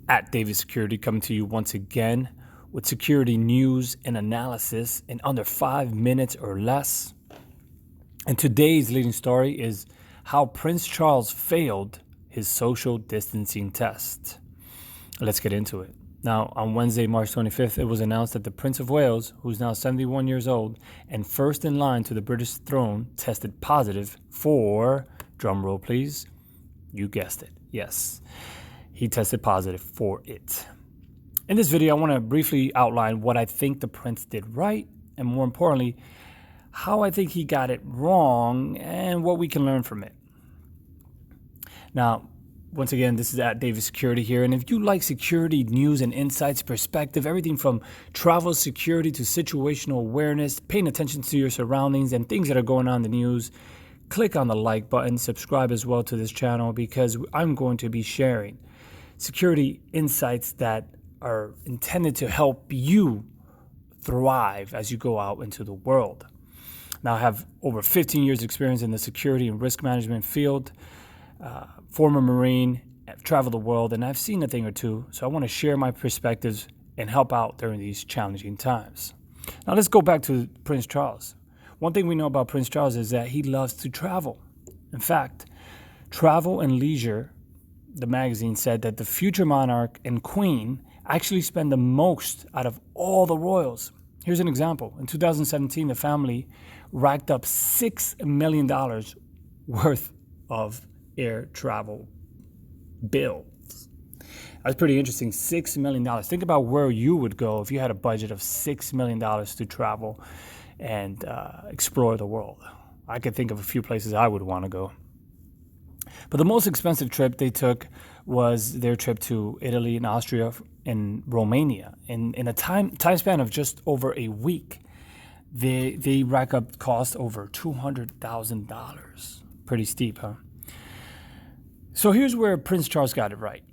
At Davis Security, coming to you once again with security news and analysis in under 5 minutes or less. And today's leading story is how Prince Charles failed his social distancing test. Let's get into it. Now, on Wednesday, March 25th, it was announced that the Prince of Wales, who's now 71 years old and first in line to the British throne, tested positive for, drumroll please, you guessed it, yes. He tested positive for it. In this video, I want to briefly outline what I think the prince did right, and more importantly, how I think he got it wrong and what we can learn from it. Now, once again, this is at Davis Security here, and if you like security news and insights, perspective, everything from travel security to situational awareness, paying attention to your surroundings and things that are going on in the news, click on the like button, subscribe as well to this channel because I'm going to be sharing security insights that are intended to help you thrive as you go out into the world. Now, I have over 15 years experience in the security and risk management field, former Marine, I've traveled the world, and I've seen a thing or two, so I want to share my perspectives and help out during these challenging times. Now, let's go back to Prince Charles. One thing we know about Prince Charles is that he loves to travel. In fact, Travel and Leisure, the magazine, said that the future monarch and queen actually spend the most out of all the royals. Here's an example. In 2017, the family racked up $6 million worth of air travel bills. That's pretty interesting, $6 million. Think about where you would go if you had a budget of $6 million to travel and explore the world. I could think of a few places I would want to go. But the most expensive trip they took was their trip to Italy and Austria and Romania. In a time span of just over a week, they rack up cost over $200,000. Pretty steep, huh? So here's where Prince Charles got it right.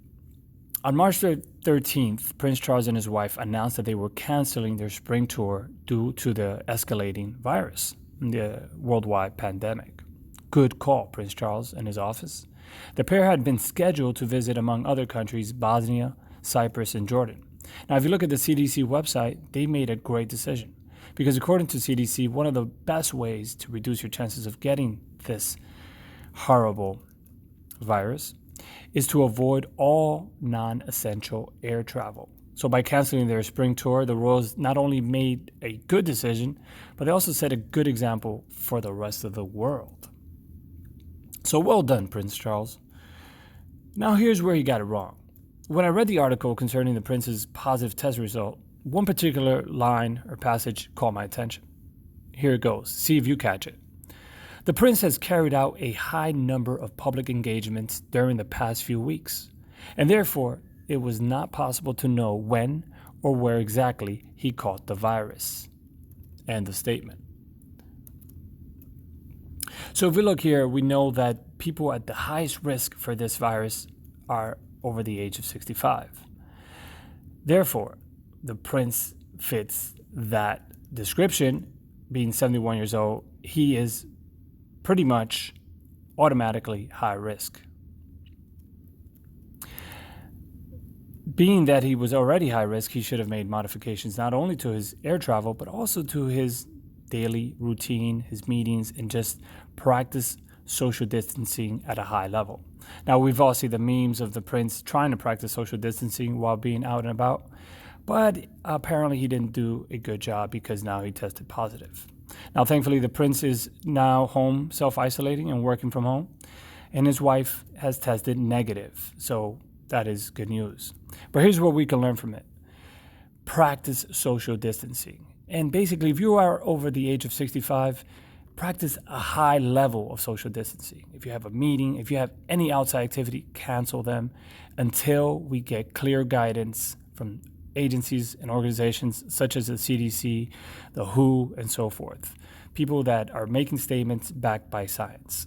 On March 13th, Prince Charles and his wife announced that they were canceling their spring tour due to the escalating virus, the worldwide pandemic. Good call, Prince Charles and his office. The pair had been scheduled to visit, among other countries, Bosnia, Cyprus, and Jordan. Now, if you look at the CDC website, they made a great decision because according to CDC, one of the best ways to reduce your chances of getting this horrible virus is to avoid all non-essential air travel. So by canceling their spring tour, the royals not only made a good decision, but they also set a good example for the rest of the world. So well done, Prince Charles. Now here's where he got it wrong. When I read the article concerning the prince's positive test result, one particular line or passage caught my attention. Here it goes. See if you catch it. The prince has carried out a high number of public engagements during the past few weeks, and therefore it was not possible to know when or where exactly he caught the virus. End of statement. So if we look here, we know that people at the highest risk for this virus are over the age of 65. Therefore, the prince fits that description. Being 71 years old, he is pretty much automatically high risk. Being that he was already high risk, he should have made modifications not only to his air travel, but also to his daily routine, his meetings, and just practice social distancing at a high level. Now, we've all seen the memes of the prince trying to practice social distancing while being out and about, but apparently he didn't do a good job because now he tested positive. Now, thankfully, the prince is now home self-isolating and working from home, and his wife has tested negative, so that is good news. But here's what we can learn from it. Practice social distancing. And basically, if you are over the age of 65, practice a high level of social distancing. If you have a meeting, if you have any outside activity, cancel them until we get clear guidance from agencies and organizations such as the CDC, the WHO, and so forth. People that are making statements backed by science.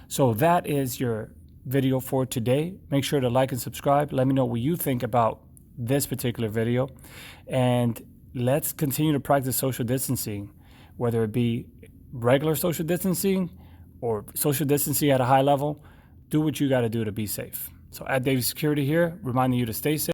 So that is your video for today. Make sure to like and subscribe. Let me know what you think about this particular video. And let's continue to practice social distancing, whether it be regular social distancing or social distancing at a high level. Do what you got to do to be safe. So at Davis Security here, reminding you to stay safe.